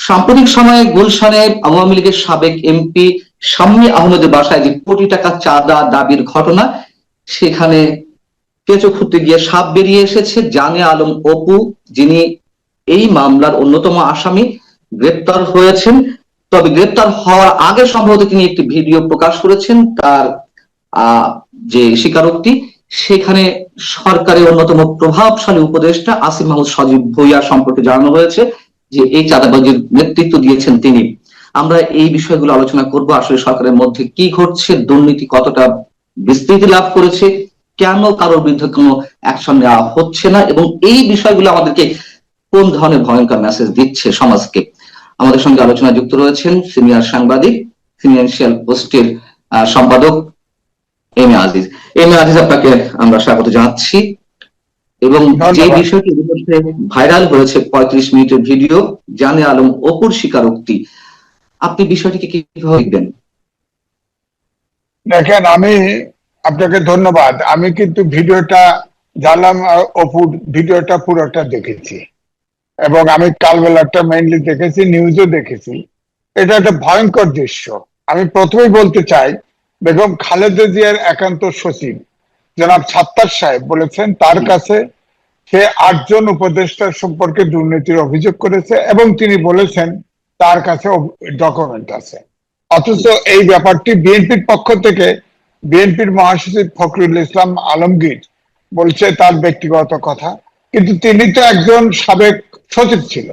সাম্প্রতিক সময়ে গুলশানে আওয়ামী লীগের সাবেক এমপি শাম্মী আহমেদের বাসায় যে কোটি টাকা চাঁদা দাবির ঘটনা, সেখানে কেঁচো খুঁড়তে গিয়ে সাপ বেরিয়ে এসেছে। জানে আলম অপু, যিনি এই মামলার অন্যতম আসামি, গ্রেপ্তার হয়েছেন। তবে গ্রেপ্তার হওয়ার আগে সম্ভবত তিনি একটি ভিডিও প্রকাশ করেছেন তার যে স্বীকারোক্তি। সেখানে সরকারের অন্যতম প্রভাবশালী উপদেষ্টা আসিফ মাহমুদ সজীব ভুঁইয়া সম্পর্কে জানানো হয়েছে যে এই চাঁদাবাজির নেতৃত্ব দিয়েছেন তিনি। আমরা এই বিষয়গুলো আলোচনা করব, আসলে সরকারের মধ্যে কি ঘটছে, দুর্নীতি কতটা বিস্তৃতি লাভ করেছে, কেন কারোর বিরুদ্ধে কোনো অ্যাকশন নেওয়া হচ্ছে না, এবং এই বিষয়গুলো আমাদেরকে কোন ধরনের ভয়ঙ্কর মেসেজ দিচ্ছে সমাজকে। আমাদের সঙ্গে আলোচনায় যুক্ত রয়েছেন সিনিয়র সাংবাদিক, ফিনান্সিয়াল পোস্টের সম্পাদক M A Aziz. M A Aziz, আপনাকে আমরা স্বাগত জানাচ্ছি। এবং যে বিষয়টি ভাইরাল হয়েছে 35 মিনিটের ভিডিও, জানে আলম অপুর স্বীকারোক্তি, আপনি বিষয়টিকে কিভাবে দেখবেন? দেখেন, আমি আপনাকে ধন্যবাদ। আমি কিন্তু ভিডিওটা জানলাম, অপুর ভিডিওটা পুরোটা দেখেছি এবং আমি কালবেলাটা মেইনলি দেখেছি, নিউজও দেখেছি। এটা একটা ভয়ঙ্কর দৃশ্য। আমি প্রথমেই বলতে চাই, বেগম খালেদা জিয়ার একান্ত সচিব জনাব সাত্তার সাহেব বলেছেন তার কাছে সে 8 জন উপদেষ্টার সম্পর্কে দুর্নীতির অভিযোগ করেছে এবং তিনি বলেছেন তার কাছে ডকুমেন্ট আছে। অথচ এই ব্যাপারটি বিএনপির পক্ষ থেকে বিএনপির মহাসচিব ফখরুল ইসলাম আলমগীর বলছে তার ব্যক্তিগত কথা, কিন্তু তিনি তো একজন সাবেক সচিব ছিল,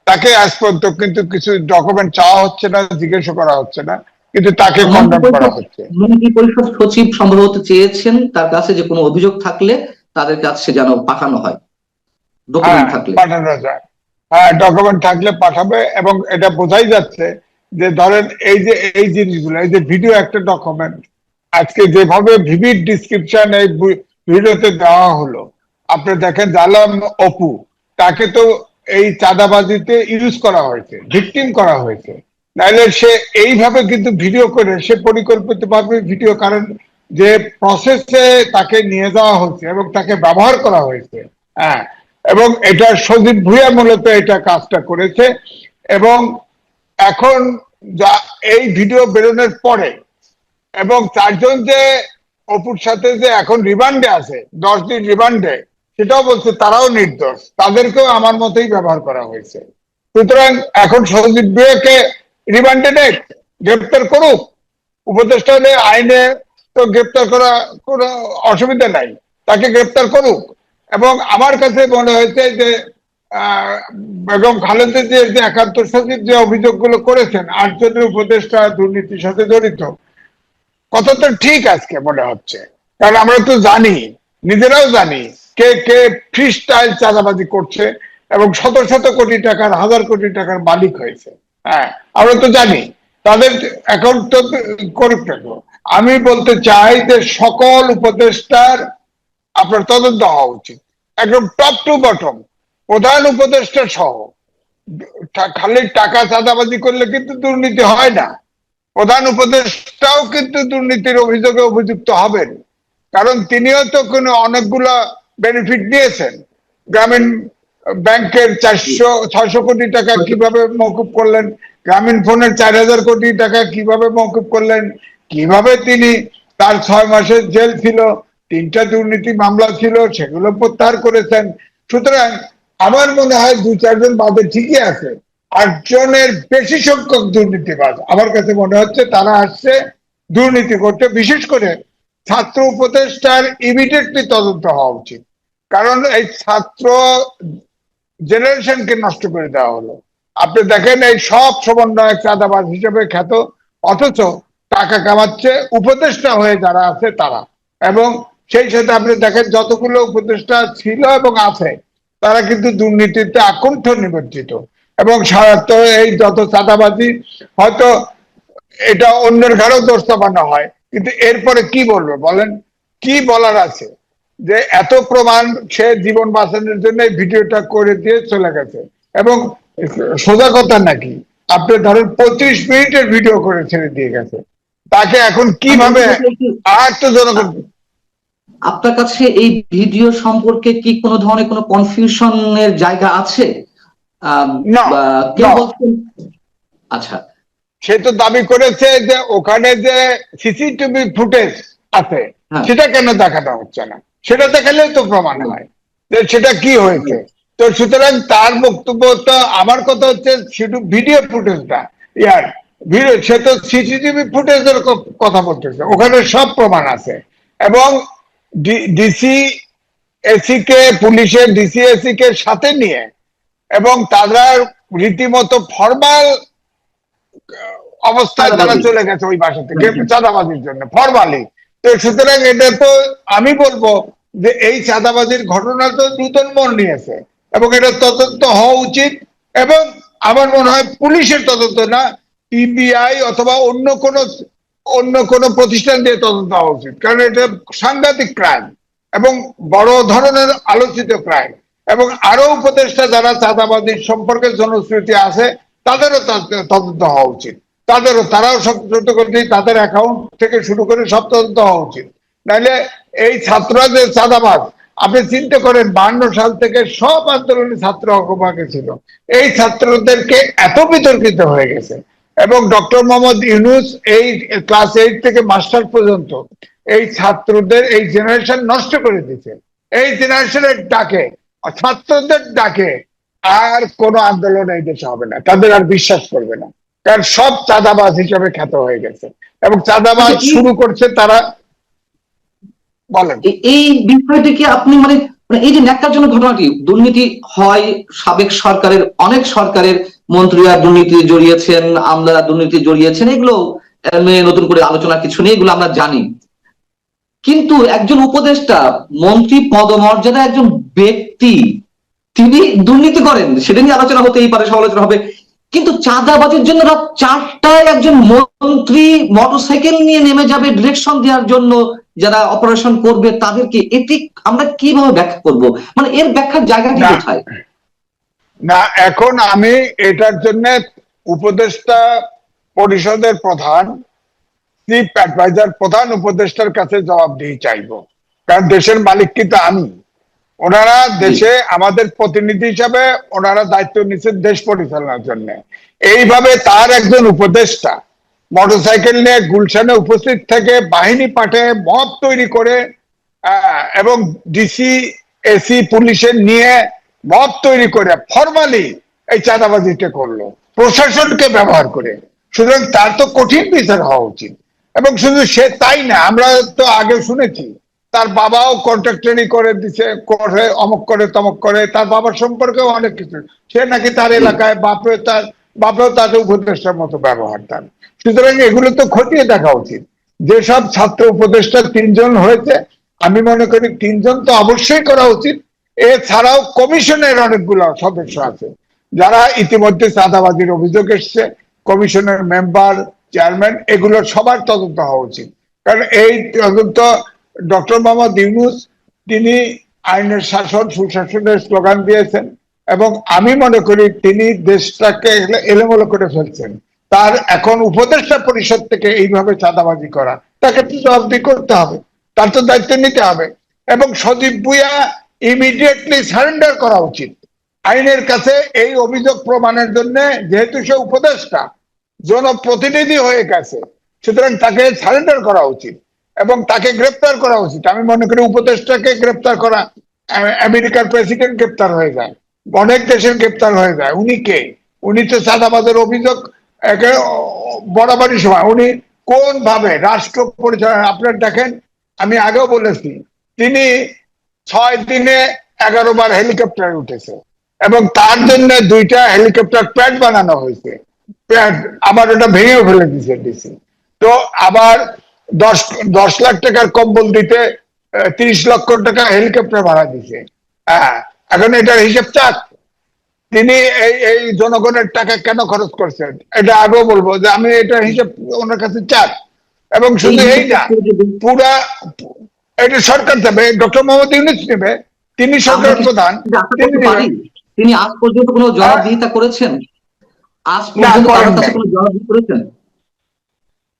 তাকে আজ পর্যন্ত কিন্তু কিছু ডকুমেন্ট চাওয়া হচ্ছে না, জিজ্ঞাসা করা হচ্ছে না, কিন্তু তাকে কন্ডেম করা হচ্ছে। মন্ত্রী পরিষদ সচিব সম্ভবত চেয়েছেন তার কাছে যে কোনো অভিযোগ থাকলে তাদের কাছে যেন পাঠানো হয়, ডকুমেন্ট থাকলে পাঠানো যায়। হ্যাঁ, ডকুমেন্ট থাকলে পাঠাবে। এবং এটা বোঝাই যাচ্ছে যে ধরেন এই জিনিসগুলো, এই যে ভিডিও একটা ডকুমেন্ট, আজকে যেভাবে ভিভিড ডিসক্রিপশন এই ভিডিওতে দেওয়া হলো, আপনি দেখেন জালাম অপু, তাকে তো এই চাঁদাবাজিতে ইউজ করা হয়েছে, ভিকটিম করা হয়েছে। নাইলে সে এইভাবে কিন্তু ভিডিও করে সে পরিকল্পিতভাবে ভিডিও, কারণ যে প্রসেসে তাকে নিয়ে যাওয়া হচ্ছে এবং তাকে ব্যবহার করা হয়েছে, হ্যাঁ, এবং এটা সজীব ভুঁইয়া মূলত এটা কাজটা করেছে। এবং এখন যা এই ভিডিও বেরোনোর পরে এবং 4 জন যে অপুর সাথে যে এখন রিমান্ডে আছে, 10 দিন রিমান্ডে, সেটাও বলছে তারাও নির্দোষ, তাদেরকেও আমার মতোই ব্যবহার করা হয়েছে। সুতরাং এখন সজীব ভুঁইয়াকে রিমান্ডে নেই, গ্রেপ্তার করুক। উপদেষ্টা হলে আইনে তো গ্রেপ্তার করা কোনো অসুবিধা নাই, তাকে গ্রেপ্তার করুক। এবং আমার কাছে মনে হয়েছে যে বেগম খালেদা জিয়ার যে একান্ত সচিব যে অভিযোগগুলো করেছেন 8 জনের উপদেষ্টা দুর্নীতির সাথে জড়িত, কতটা ঠিক আজকে মনে হচ্ছে। কারণ আমরা তো জানি, নিজেরাও জানি কে কে ফ্রি স্টাইল চাঁদাবাজি করছে এবং শত শত কোটি টাকার, হাজার কোটি টাকার মালিক হয়েছে। হ্যাঁ, আমরা তো জানি, তাদের অ্যাকাউন্ট তো করুক। আমি বলতে চাই যে সকল উপদেষ্টার আপনার তদন্ত হওয়া উচিত, একদম টপ টু বটম, প্রধান উপদেষ্টা সহ। খালি টাকা চাঁদাবাজি করলে কিন্তু দুর্নীতি হয় না, প্রধান উপদেষ্টাও কিন্তু দুর্নীতির অভিযোগে অভিযুক্ত হবেন, কারণ তিনিও তো কোনো অনেকগুলো বেনিফিট দিয়েছেন। গ্রামীণ ব্যাংকের 400-600 কোটি টাকা কিভাবে মওকুফ করলেন, গ্রামীণ ফোনের 4000 কোটি টাকা কিভাবে মওকুফ করলেন, কিভাবে তিনি, তার 6 মাসের জেল ছিল, 3টা দুর্নীতি মামলা ছিল, সেগুলো প্রত্যাহার করেছেন। সুতরাং আমার মনে হয় 2-4 জন বাদে ঠিকই আছে, 8 জনের বেশি সংখ্যক দুর্নীতিবাজ আমার কাছে মনে হচ্ছে তারা আসছে দুর্নীতি করতে। বিশেষ করে ছাত্র উপদেষ্টার ইমিডিয়েটলি তদন্ত হওয়া উচিত, কারণ এই ছাত্র জেনারেশনকে নষ্ট করে দেওয়া হলো। আপনি দেখেন এই সব সমন্বয়ক চাঁদাবাজ হিসেবে খ্যাত, অথচ টাকা কামাচ্ছে উপদেষ্টা হয়ে যারা আছে তারা। এবং সেই সাথে আপনি দেখেন যতগুলো উপদেষ্টা ছিল এবং আছে তারা কিন্তু দুর্নীতিতে আকণ্ঠ নিমজ্জিত। এবং এই যত চাঁদাবাজি, হয়তো এটা অন্যের ঘরেও দোষ চাপানো হয়, কিন্তু এরপরে কি বলবে বলেন, কি বলার আছে? যে এত প্রমাণ, সে জীবন বাঁচানোর জন্য এই ভিডিওটা করে দিয়ে চলে গেছে। এবং সোজা কথা নাকি, আপনি ধরেন 25 মিনিটের ভিডিও করে ছেড়ে দিয়ে গেছে, তাকে এখন কিভাবে আর তো জনগণ। আপনার কাছে এই ভিডিও সম্পর্কে কি কোনো ধরনের কোনো কনফিউশনের জায়গা আছে? না কেউ না, বলছেন। আচ্ছা, সে তো দাবি করেছে যে ওখানে যে সিসিটিভি ফুটেজ আছে হ্যাঁ, সেটা কেন দেখানো হচ্ছে না, সেটা দেখালেও তো প্রমাণ হয় যে সেটা কি হয়েছে। তো সুতরাং তার বক্তব্য, তো আমার কথা হচ্ছে শুধু ভিডিও ফুটেজটা, ইয়ার ভিডিও, সে তো সিসিটিভি ফুটেজের কথা বলতেছে, ওখানে সব প্রমাণ আছে। এবং ডিসি এসি কে, পুলিশের ডিসি এসি কে সাথে নিয়ে, এবং তারা রীতিমতো ফরমাল অবস্থায় তারা চাঁদাবাজি। চলে গেছে ওই বাসা থেকে হুম, হুম। চাঁদাবাজির জন্য ফরমালি। তো সুতরাং এটা তো আমি বলবো যে এই চাঁদাবাজির ঘটনা তো নূতন মোড় নিয়েছে, এবং এটা তদন্ত হওয়া উচিত। এবং আমার মনে হয় পুলিশের তদন্ত না, পিবিআই অথবা অন্য কোনো প্রতিষ্ঠান দিয়ে তদন্ত হওয়া উচিত, কারণ এটা সাংঘাতিক ক্রাইম এবং বড় ধরনের আলোচিত ক্রাইম। এবং আরো উপদেষ্টা যারা চাঁদাবাজির সম্পর্কে জনশ্রুতি আছে তাদেরও তদন্ত হওয়া উচিত, তারাও সব তদন্ত করতে, তাদের অ্যাকাউন্ট থেকে শুরু করে সব তদন্ত হওয়া উচিত। নাহলে এই ছাত্ররা যে চাঁদাবাজ, আপনি চিন্তা করেন 52 সাল থেকে সব আন্দোলনে ছাত্র অগ্রভাগে ছিল, এই ছাত্রদেরকে এত বিতর্কিত হয়ে গেছে। এবং ডক্টর মোহাম্মদ ইউনূস এই ক্লাস 8 থেকে মাস্টার পর্যন্ত এই ছাত্রদের এই জেনারেশন নষ্ট করে দিচ্ছে। এই জেনারেশনের ডাকে, ছাত্রদের ডাকে আর কোন আন্দোলন এই দেশে হবে না, তাদের আর বিশ্বাস করবে না, কারণ সব চাঁদাবাজ হিসেবে খ্যাত হয়ে গেছে এবং চাঁদাবাজ আচ্ছা, শুরু করছে তারা। বলেন। এই বিষয়টিকে আপনি মানে মানে এই যে ন্যাক্কারজনক ঘটনাটি, দুর্নীতি হয় সাবেক সরকারের, অনেক সরকারের মন্ত্রীরা দুর্নীতি জড়িয়েছেন, আমলারা দুর্নীতি জড়িয়েছেন, এগুলো নিয়ে নতুন করে আলোচনা কিছু নেই, এগুলো আমরা জানি। কিন্তু একজন উপদেষ্টা, মন্ত্রী পদমর্যাদা একজন ব্যক্তি, তিনি দুর্নীতি করেন, সেটা নিয়ে আলোচনা হতেই পারে, সমালোচনা হবে। কিন্তু চাঁদাবাজির জন্য রাত 4টায় একজন মন্ত্রী মোটরসাইকেল নিয়ে নেমে যাবে ডিরেকশন দেওয়ার জন্য, যারা অপারেশন করবে তাদেরকে, এটি আমরা কিভাবে ব্যাখ্যা করব? মানে এর ব্যাখ্যার জায়গাটি না কোথায়? না, এখন আমি এটার জন্য উপদেষ্টা পরিষদের প্রধান, চিফ অ্যাডভাইজার, প্রধান উপদেষ্টার কাছে জবাবদিহি চাইবো, কারণ দেশের মালিক কিন্তু আমি। ওনারা জি, দেশে আমাদের প্রতিনিধি হিসাবে ওনারা দায়িত্ব নিচ্ছেন দেশ পরিচালনার জন্য। এইভাবে তার একজন উপদেষ্টা মোটরসাইকেল নিয়ে গুলশানে উপস্থিত থেকে বাহিনী পাঠে মব তৈরি করে, এবং ডিসি এসি পুলিশের নিয়ে মব তৈরি করে ফরমালি এই চাঁদাবাজিটা করলো প্রশাসনকে ব্যবহার করে। সুতরাং তার তো কঠিন বিচার হওয়া উচিত। এবং শুধু সে তাই না, আমরা তো আগে শুনেছি তার বাবাও কন্ট্রাক্টরি করে দিছে, করে অমক করে তমক করে, তার বাবার সম্পর্কেও অনেক কিছু, সে নাকি তার জি। এলাকায় বাপেও তাকে উপদেষ্টার মতো ব্যবহার তার। সুতরাং এগুলো তো খতিয়ে দেখা উচিত। যেসব ছাত্র উপদেষ্টা 3 জন হয়েছে, আমি মনে করি 3 জন তো অবশ্যই করা উচিত। এছাড়াও কমিশনের অনেকগুলো সদস্য আছে যারা ইতিমধ্যে চাঁদাবাজির অভিযোগ এসছে, কমিশনের মেম্বার, চেয়ারম্যান, এগুলো সবার তদন্ত হওয়া উচিত। কারণ এই তদন্ত, ডক্টর মোহাম্মদ ইউনূস তিনি আইনের শাসন সুশাসনের স্লোগান দিয়েছেন, এবং আমি মনে করি তিনি দেশটাকে এলোমেলো করে ফেলছেন। তার এখন উপদেষ্টা পরিষদ থেকে এইভাবে চাঁদাবাজি করা, তাকে তো জবাবদিহি করতে হবে, তার তো দায়িত্ব নিতে হবে। এবং সজীব ভুঁইয়া ইমিডিয়েটলি সারেন্ডার করা উচিত আইনের কাছে এই অভিযোগ প্রমাণের জন্য, যেহেতু সে উপদেষ্টা জনপ্রতিনিধি হয়ে গেছে, সুতরাং তাকে সারেন্ডার করা উচিত এবং তাকে গ্রেপ্তার করা উচিত। আমি মনে করি উপদেষ্টাকে গ্রেপ্তার করা, আমেরিকার প্রেসিডেন্ট গ্রেপ্তার হয়ে যায়, অনেক দেশের গ্রেপ্তার হয়ে যায়। উনি কে? উনি তো চাঁদাবাজের অভিযোগ বরাবরই সময় উনি কোন ভাবে রাষ্ট্র পরিচালনা, আপনার দেখেন, আমি আগেও বলেছি তিনি 6 দিনে 11 বার হেলিকপ্টার উঠেছে, এবং তার জন্য 2টা হেলিকপ্টার প্যাড বানানো হয়েছে, প্যাড আবার ওটা ভেঙেও ফেলে দিছে ডিসি। তো আবার 10 লাখ টাকার কম্বল দিতে 30 লক্ষ টাকা হেলিকপ্টার ভাড়া দিছে। হ্যাঁ, এখন এটার হিসেব চাক। তিনি এই জনগণের টাকা কেন খরচ করছেন এটা আগেও বলবো, যে আমি এটা হিসেব ওনার কাছে চাক। এবং এই শুধু এই হিসেবটা না, করে দেবেন। পুরা এটা সরকার দেবে, ডক্টর মোহাম্মদ ইউনূস নেবে, তিনি আমরা সরকার কি প্রধান, সেটা আশা তিনি করতে পারি? নেবেন। তিনি আজ পর্যন্ত কোনো হ্যাঁ, জবাবদিহিতা করেছেন? আজ না পর্যন্ত করেন কারোর কাছে নাই। কোনো জবাবদিহি করেছেন?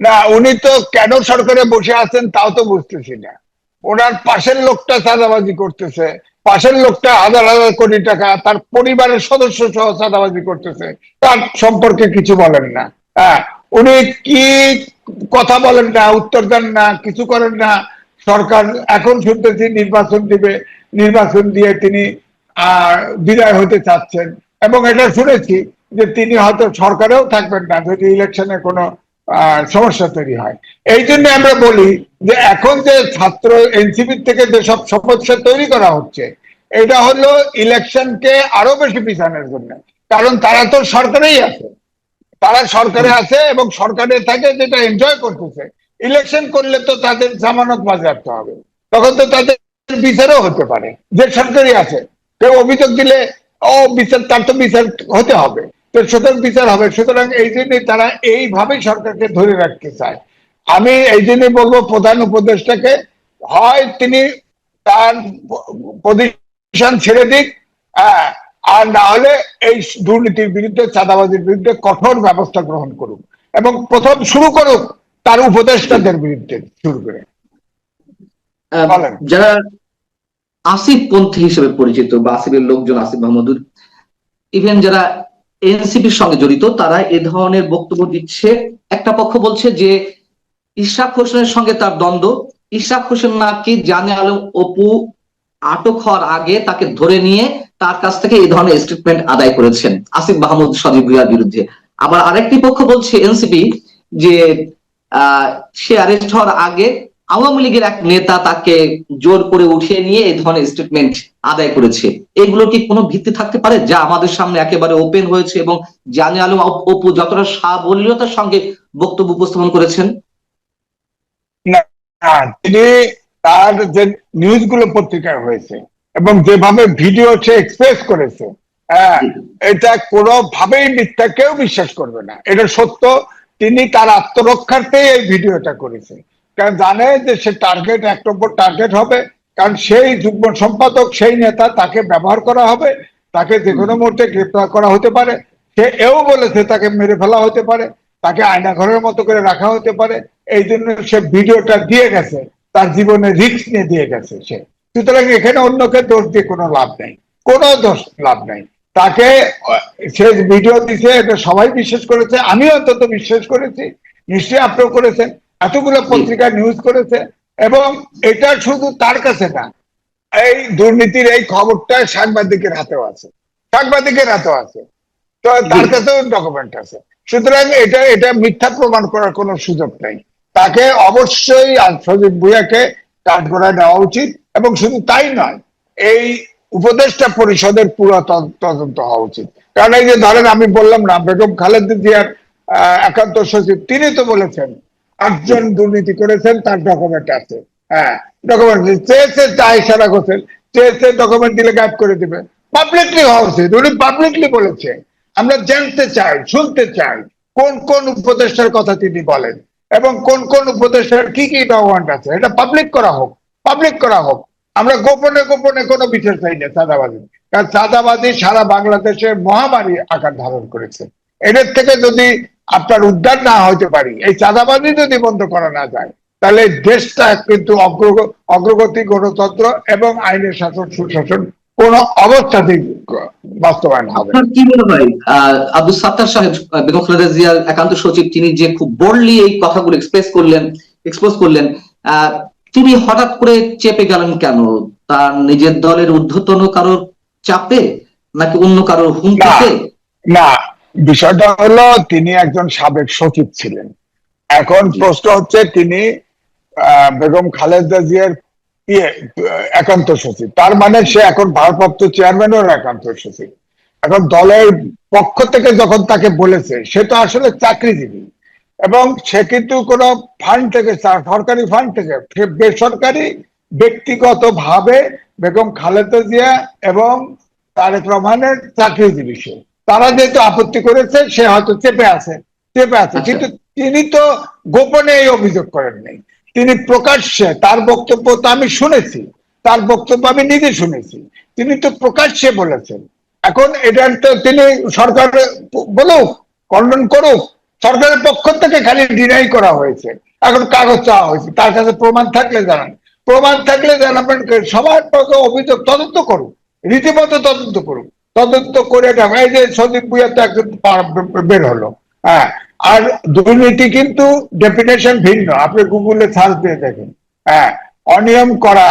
না, উনি তো কেন সরকারে বসে আছেন তাও তো বুঝতেছি না। ওনার পাশের লোকটা চাঁদাবাজি করতেছে, পাশের লোকটা হাজার হাজার কোটি টাকা তার পরিবারের সদস্য সহ চাঁদাবাজি করতেছে, তার সম্পর্কে কিছু বলেন না। হ্যাঁ, উনি কি কথা বলেন না, উত্তর দেন না, কিছু করেন না। সরকার এখন শুনতেছি নির্বাচন দিবে, নির্বাচন দিয়ে তিনি বিদায় হতে চাচ্ছেন, এবং এটা শুনেছি যে তিনি হয়তো সরকারেও থাকবেন না যদি ইলেকশনে কোনো সমস্যা তৈরি হয়। এই জন্য আমরা বলি যে এখন যে ছাত্র এনসিপি থেকে যেসব সমস্যা তৈরি করা হচ্ছে, এটা হলো ইলেকশনকে আরো বেশি পিছানোর জন্য। কারণ তারা তো সরকারেই আছে, তারা সরকারে আছে এবং সরকারে থাকে, যেটা এনজয় করতেছে। ইলেকশন করলে তো তাদের জামানত বাজেয়াপ্ত হবে, তখন তো তাদের বিচারও হতে পারে। যে সরকারি আছে, কেউ অভিযোগ দিলে বিচার, তার তো বিচার হতে হবে, তো সুতরাং বিচার হবে। সুতরাং এই জন্যই তারা এইভাবেই সরকারকে ধরে রাখতে চায়। আমি এই জন্যই বলবো প্রধান উপদেষ্টাকে, হয় তিনি তার পজিশন ছেড়ে দিক, আর না হলে এই দুর্নীতির বিরুদ্ধে, চাঁদাবাজির বিরুদ্ধে কঠোর ব্যবস্থা গ্রহণ করুক, এবং প্রথম শুরু করুক তার উপদেষ্টাদের বিরুদ্ধে শুরু করে। যারা আসিফ পন্থী হিসেবে পরিচিত বা আসিফের লোকজন, আসিফ মাহমুদুর, ইভেন যারা এনসিপির সঙ্গে জড়িত, তারা এ ধরনের বক্তব্য দিচ্ছে। একটা পক্ষ বলছে যে ইশরাক হোসেনের সঙ্গে তার দ্বন্দ্ব, ইশরাক হোসেন নাকি জানে আলম অপু আটক হওয়ার আগে তাকে ধরে নিয়ে তার কাছ থেকে এই ধরনের স্টেটমেন্ট আদায় করেছেন আসিফ মাহমুদ সজীব ভুঁইয়ার বিরুদ্ধে। আবার আরেকটি পক্ষ বলছে এনসিপি যে সে অ্যারেস্ট হওয়ার আগে আওয়ামী লীগের এক নেতা তাকে জোর করে উঠিয়ে নিয়ে এই ধরনের স্টেটমেন্ট আদায় করেছে। এগুলো কি কোনো ভিত্তি থাকতে পারে, যা আমাদের সামনে একেবারে ওপেন হয়েছে এবং জানে আলম অপু যতটা সাবলীলতার সঙ্গে বক্তব্য উপস্থাপন করেছেন? না, তিনি তার যে নিউজগুলো পত্রিকায় হয়েছে এবং যেভাবে ভিডিও সে এক্সপ্রেস করেছে, এটা কোনোভাবেই মিথ্যা, কেউ বিশ্বাস করবে না, এটা সত্য। তিনি তার আত্মরক্ষার্থে এই ভিডিওটা করেছে, কারণ জানে যে সে টার্গেট, 1 নম্বর টার্গেট হবে। কারণ সেই যুগ্ম সম্পাদক, সেই নেতা, তাকে ব্যবহার করা হবে, তাকে যে কোনো মুহূর্তে গ্রেপ্তার করা হতে পারে। সে এও বলেছে তাকে মেরে ফেলা হতে পারে, তাকে আয়নাঘরের মতো করে রাখা হতে পারে। এই জন্য সে ভিডিওটা দিয়ে গেছে, তার জীবনে রিস্ক নিয়ে দিয়ে গেছে সে। সুতরাং এখানে অন্যকে দোষ দিয়ে কোনো লাভ নেই, কোনো দোষ লাভ নেই। তাকে সে ভিডিও দিছে, এটা সবাই বিশ্বাস করেছে, আমি অন্তত বিশ্বাস করেছি, নিশ্চয়ই আপনিও করেছেন, এতগুলো পত্রিকা নিউজ করেছে। এবং এটা শুধু তার কাছে না, এই দুর্নীতির এই খবরটা সাংবাদিকের হাতেও আছে, সাংবাদিকের হাতেও আছে, তো তার কাছেও ডকুমেন্ট আছে। সুতরাং এটা মিথ্যা প্রমাণ করার কোনো সুযোগ নেই। তাকে অবশ্যই সজীব ভুঁইয়াকে কাঠগড়ায় নেওয়া উচিত, এবং শুধু তাই নয়, এই উপদেষ্টা পরিষদের পুরো তদন্ত হওয়া উচিত। কারণ এই যে ধরেন, আমি বললাম না, বেগম খালেদা জিয়ার একান্ত সচিব, তিনি তো বলেছেন 8 জন দুর্নীতি করেছেন, তার ডকুমেন্ট আছে। ডকুমেন্ট চেয়েছে, তাই ইশারা করছেন, চেয়েছে ডকুমেন্ট দিলে গায়েব করে দিবে। পাবলিকলি হওয়া উচিত, উনি পাবলিকলি বলেছে। আমরা জানতে চাই, শুনতে চাই কোন কোন উপদেষ্টার কথা তিনি বলেন, এবং কোন কোন উপদেষ্টার কি কি ডকুমেন্ট আছে, এটা পাবলিক করা হোক, পাবলিক করা হোক। আমরা গোপনে গোপনে কোনো বিচার চাই না চাঁদাবাজি, কারণ চাঁদাবাজি সারা বাংলাদেশে মহামারী আকার ধারণ করেছে। এদের থেকে যদি আপনার উদ্ধার না হতে পারি, এই চাঁদাবাজি যদি বন্ধ করা না যায়, তাহলে দেশটা কিন্তু অগ্রগতি, গণতন্ত্র এবং আইনের শাসন, সুশাসন কোন অবস্থাতেই বাস্তবায়ন হবে। কি মনে হয় আব্দুল সাত্তার সাহেব, বেগম খালেদা জিয়ার একান্ত সচিব, তিনি যে খুব বোল্ডলি এই কথাগুলো এক্সপোজ করলেন, তিনি হঠাৎ করে চেপে গেলেন কেন? তার নিজের দলের ঊর্ধ্বতন কারোর চাপে, নাকি অন্য কারোর হুমকিতে? না, বিষয়টা হলো তিনি একজন সাবেক সচিব ছিলেন। এখন প্রশ্ন হচ্ছে তিনি বেগম খালেদা জিয়ার একান্ত সচিব, তার মানে সে এখন ভারপ্রাপ্ত চেয়ারম্যানের একান্ত সচিব। এখন দলের পক্ষ থেকে যখন তাকে বলেছে, সে তো আসলে চাকরিজীবী, এবং সে কিন্তু কোনো ফান্ড থেকে, সরকারি ফান্ড থেকে, বেসরকারি ব্যক্তিগত ভাবে বেগম খালেদা জিয়া এবং তারেক রহমানের চাকরিজীবী সে। তারা যেহেতু আপত্তি করেছে, সে হয়তো চেপে আছে। কিন্তু তিনি তো গোপনে এই অভিযোগ করেন নাই, তিনি প্রকাশ্যে, তার বক্তব্য তো আমি শুনেছি, তার বক্তব্য আমি নিজে শুনেছি, তিনি তো প্রকাশ্যে বলেছেন। এখন এটা তো তিনি সরকার বলুক, খণ্ডন করুক, সরকারের পক্ষ থেকে খালি ডিনাই করা হয়েছে, এখন কাগজ চাওয়া হয়েছে, তার কাছে প্রমাণ থাকলে জানান। প্রমাণ থাকলে ডেভেলপমেন্ট সবার পক্ষে অভিযোগ তদন্ত করুক, রীতিমতো তদন্ত করুক, তদন্ত করে এই যে সন্দীপ ভুইয়া তো একজন বের হলো। হ্যাঁ, আর দুর্নীতি কিন্তু ডেফিনেশন ভিন্ন, আপনি গুগলে সার্চ দিয়ে দেখেন। হ্যাঁ, অনিয়ম করা,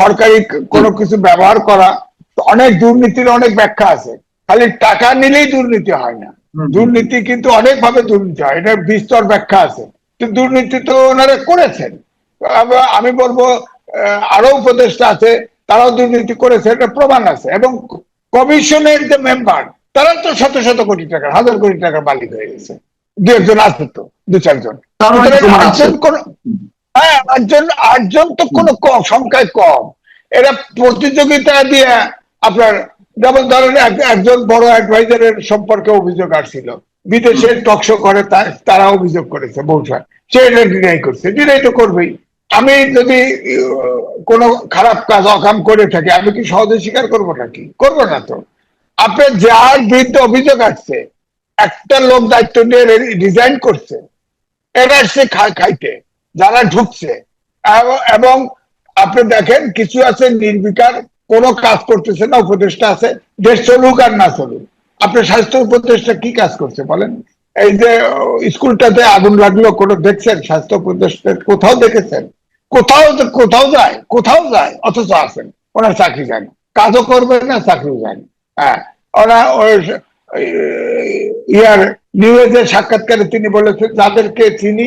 সরকারি কোনো কিছু ব্যবহার করা, অনেক দুর্নীতির অনেক ব্যাখ্যা আছে। খালি টাকা নিলেই দুর্নীতি হয় না, দুর্নীতি কিন্তু অনেক ভাবে দুর্নীতি হয়, এটা বিস্তর ব্যাখ্যা আছে। কিন্তু দুর্নীতি তো ওনারা করেছেন। আমি বলবো আরো উপদেষ্টা আছে, তারাও দুর্নীতি করেছে, এটা প্রমাণ আছে। এবং কমিশনের যে মেম্বার, তারা তো শত শত কোটি টাকা, হাজার কোটি টাকার মালিক হয়ে গেছে। দু একজন আছে তো, দু চারজন। আটজন কোন, হ্যাঁ, আটজন তো কোনো সংখ্যায় কম। এরা প্রতিযোগিতা দিয়ে আপনার, যেমন ধরেন একজন বড় অ্যাডভাইজারের সম্পর্কে অভিযোগ আসছিল, বিদেশে টকশো করে, তারা অভিযোগ করেছে বহুবার, সে এটা ডিনাই করছে, ডিনাই তো করবেই। আমি যদি কোনো খারাপ কাজ অকাম করে থাকি, আমি কি সহজে স্বীকার করবো নাকি? করবো না তো। আপনার যার বিরুদ্ধে অভিযোগ আসছে, একটা লোক দায়িত্ব নিয়ে রিজাইন করছে, এরা সে খাইতে যারা ঢুকছে। এবং আপনি দেখেন কিছু আছে নির্বিকার, কোনো কাজ করতেছে না, উপদেষ্টা আছে, দেশ চলুক আর না চলুক। আপনার স্বাস্থ্য উপদেষ্টা কি কাজ করছে বলেন? এই যে স্কুলটাতে আগুন লাগলো, কোনো দেখছেন? স্বাস্থ্য উপদেষ্টা কোথাও দেখেছেন? কোথাও কোথাও যায়, অথচ আছেন, ওনার চাকরি যায় না, কাজও করবেন না, চাকরিও যায় না। হ্যাঁ, ওরা ইয়ার নিউজের সাক্ষাৎকারে তিনি বলেছেন, যাদেরকে চিনি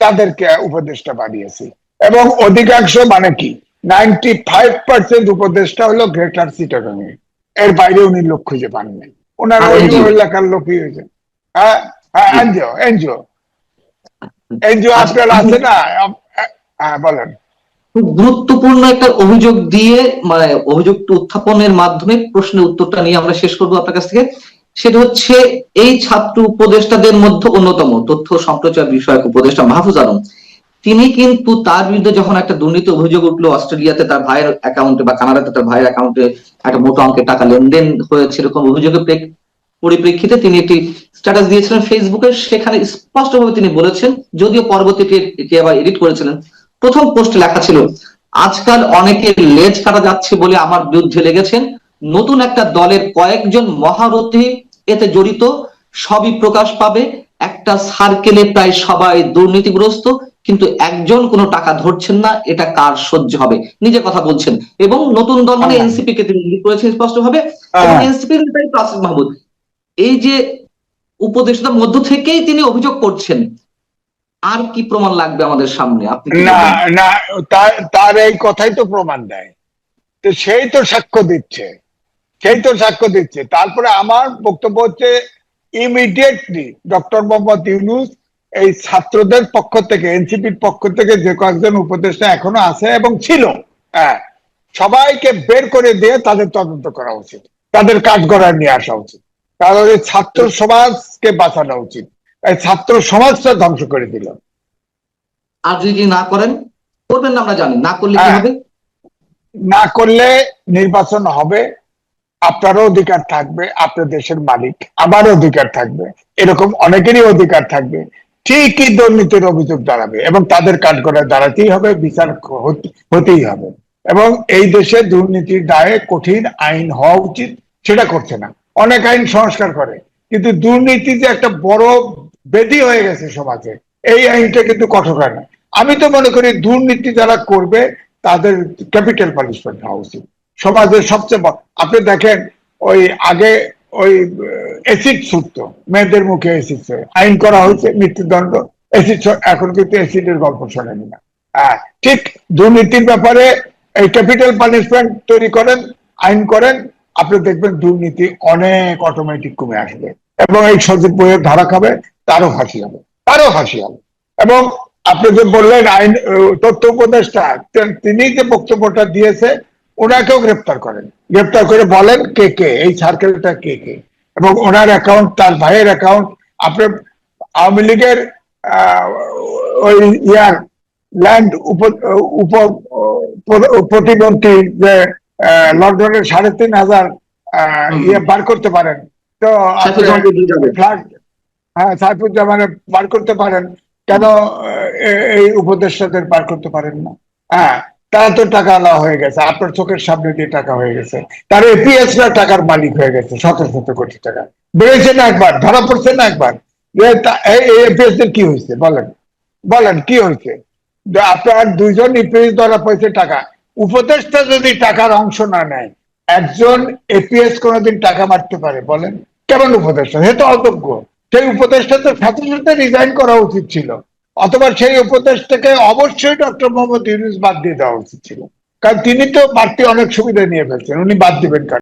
তাদেরকে উপদেষ্টা বানিয়েছি। এবং অধিকাংশ মানে কি 95% উপদেষ্টা হলো গ্রেটার চিটাগাং, এর বাইরে উনি লোক খুঁজে পান নাই। ওনার ওই এলাকার লোকই হয়েছে। হ্যাঁ, হ্যাঁ, এনজিও এনজিও এনজিও আপনার আছে না? হ্যাঁ, বলেন। খুব গুরুত্বপূর্ণ একটা অভিযোগ দিয়ে, মানে অভিযোগটা উত্থাপনের মাধ্যমে প্রশ্নের উত্তরটা নিয়ে আমরা শেষ করবো আপনার কাছ থেকে। সেটা হচ্ছে, এই ছাত্র উপদেষ্টাদের মধ্যে অন্যতম তথ্য সম্প্রচার বিষয়ক উপদেষ্টা মাহফুজ আলম, তিনি কিন্তু তার বিরুদ্ধে যখন একটা দুর্নীতি অভিযোগ উঠলো, অস্ট্রেলিয়াতে তার ভাইয়ের অ্যাকাউন্টে বা কানাডাতে তার ভাইয়ের অ্যাকাউন্টে একটা মোটা অঙ্কের টাকা লেনদেন হয়েছে, এরকম অভিযোগের পরিপ্রেক্ষিতে তিনি একটি স্ট্যাটাস দিয়েছিলেন ফেসবুকে। সেখানে স্পষ্টভাবে তিনি বলেছেন, যদিও পরবর্তীতে এটি আবার এডিট করেছিলেন, প্রথম পোস্টে লেখা ছিল, আজকাল অনেকের লেজ কাটা যাচ্ছে বলে আমার বিরুদ্ধে লেগেছেন, নতুন একটা দলের কয়েকজন মহারথী এতে জড়িত, সবই প্রকাশ পাবে। একটা সার্কেলে প্রায় সবাই দুর্নীতিগ্রস্ত, কিন্তু একজন কোনো টাকা ধরছেন না, এটা কার সহ্য হবে? নিজে কথা বলছেন। এবং নতুন দল মানে এনসিপি কে তিনি উল্লেখ করেছেন স্পষ্টভাবে। এবং এনসিপির আসিফ মাহমুদ, এই যে উপদেষ্টার মধ্য থেকেই তিনি অভিযোগ করছেন, আর কি প্রমাণ লাগবে আমাদের সামনে? আপনি না না, তার এই কথাই তো প্রমাণ দেয়। তো সেই তো সাক্ষ্য দিচ্ছে, তারপরে আমার বক্তব্য হচ্ছে, ইমিডিয়েটলি ডক্টর মোহাম্মদ ইউনূস এই ছাত্রদের পক্ষ থেকে, এনসিপির পক্ষ থেকে যে কয়েকজন উপদেষ্টা এখনো আছে এবং ছিল, হ্যাঁ, সবাইকে বের করে দিয়ে তাদের তদন্ত করা উচিত, তাদের কাঠগড়ায় নিয়ে আসা উচিত। কারণ এই ছাত্র সমাজকে বাঁচানো উচিত, এই ছাত্র সমাজটা ধ্বংস করে দিল। আর যদি না করেন, করবেন না আমরা জানি, না করলে কি হবে? না করলে নির্বাচন হবে, আপনারও অধিকার থাকবে, আপনার দেশের মালিক, আমারও অধিকার থাকবে, এরকম অনেকেরই অধিকার থাকবে, ঠিকই দুর্নীতির অভিযোগ দাঁড়াবে এবং তাদের কাঠগড়ায় দাঁড়াতেই হবে, বিচার হতেই হবে। এবং এই দেশে দুর্নীতির দায়ে কঠিন আইন হওয়া উচিত, সেটা করছে না। অনেক আইন সংস্কার করে, কিন্তু দুর্নীতি যে একটা বড় ব্যাধি হয়ে গেছে সমাজে, এই আইনটা কিন্তু কঠোর হয় না। আমি তো মনে করি দুর্নীতি যারা করবে তাদের ক্যাপিটাল পানিশমেন্ট হওয়া উচিত। সমাজের সবচেয়ে আপনি দেখেন, ওই আগে ওই অ্যাসিড ছুটতো, মেয়েদের মুখে অ্যাসিড আইন করা হয়েছে, মৃত্যুদণ্ড, অ্যাসিড, এখন কিন্তু অ্যাসিডের গল্প শোনেনি না। ঠিক দুর্নীতির ব্যাপারে এই ক্যাপিটাল পানিশমেন্ট তৈরি করেন, আইন করেন, আপনি দেখবেন দুর্নীতি অনেক অটোমেটিক কমে আসবে এবং এই সজীব বইয়ের ধরা খাবে, তারও ফাঁসি হবে, এবং আপনি যে বললেন আইন তথ্য উপদেষ্টা, তিনি যে বক্তব্যটা দিয়েছে, ওনাকেও গ্রেপ্তার করেন, গ্রেপ্তার করে বলেন কে কে এই সার্কেলটা কে কে, এবং ওনার অ্যাকাউন্ট, তার ভাইয়ের অ্যাকাউন্ট। আপনার আওয়ামী লীগের ওই ইয়ার ল্যান্ড উপ প্রতিমন্ত্রী যে লন্ডনের 3,500 ইয়ে বার করতে পারেন, তো ফ্ল্যাট, হ্যাঁ, সাইফুজ্জামানের বার করতে পারেন, কেন এই উপদেষ্টাদের বার করতে পারেন না? হ্যাঁ, তারা তো টাকা নেওয়া হয়ে গেছে, আপনার চোখের সামনে দিয়ে টাকা হয়ে গেছে। তার এপিএস রা টাকার মালিক হয়ে গেছে, শত শত কোটি টাকা। বেড়েছে না একবার, ধরা পড়ছে না একবার, এপিএস এর কি হয়েছে বলেন, বলেন কি হয়েছে? আপনার দুইজন ইপিএস ধরা পড়েছে টাকা। উপদেষ্টা যদি টাকার অংশ না নেয়, একজন এপিএস কোনোদিন টাকা মারতে পারে বলেন? কেমন উপদেষ্টা? সে তো অযোগ্য। সেই উপদেষ্টা তো সাথে সাথে রিজাইন করা উচিত ছিল, অথবা সেই উপদেষ্টাকে অবশ্যই ডক্টর মোহাম্মদ ইউনূস বাদ দিয়ে দেওয়া উচিত ছিল, কারণ তিনি তো বাড়তি অনেক সুবিধা নিয়ে ফেলছেন, উনি বাদ দিবেন কেন?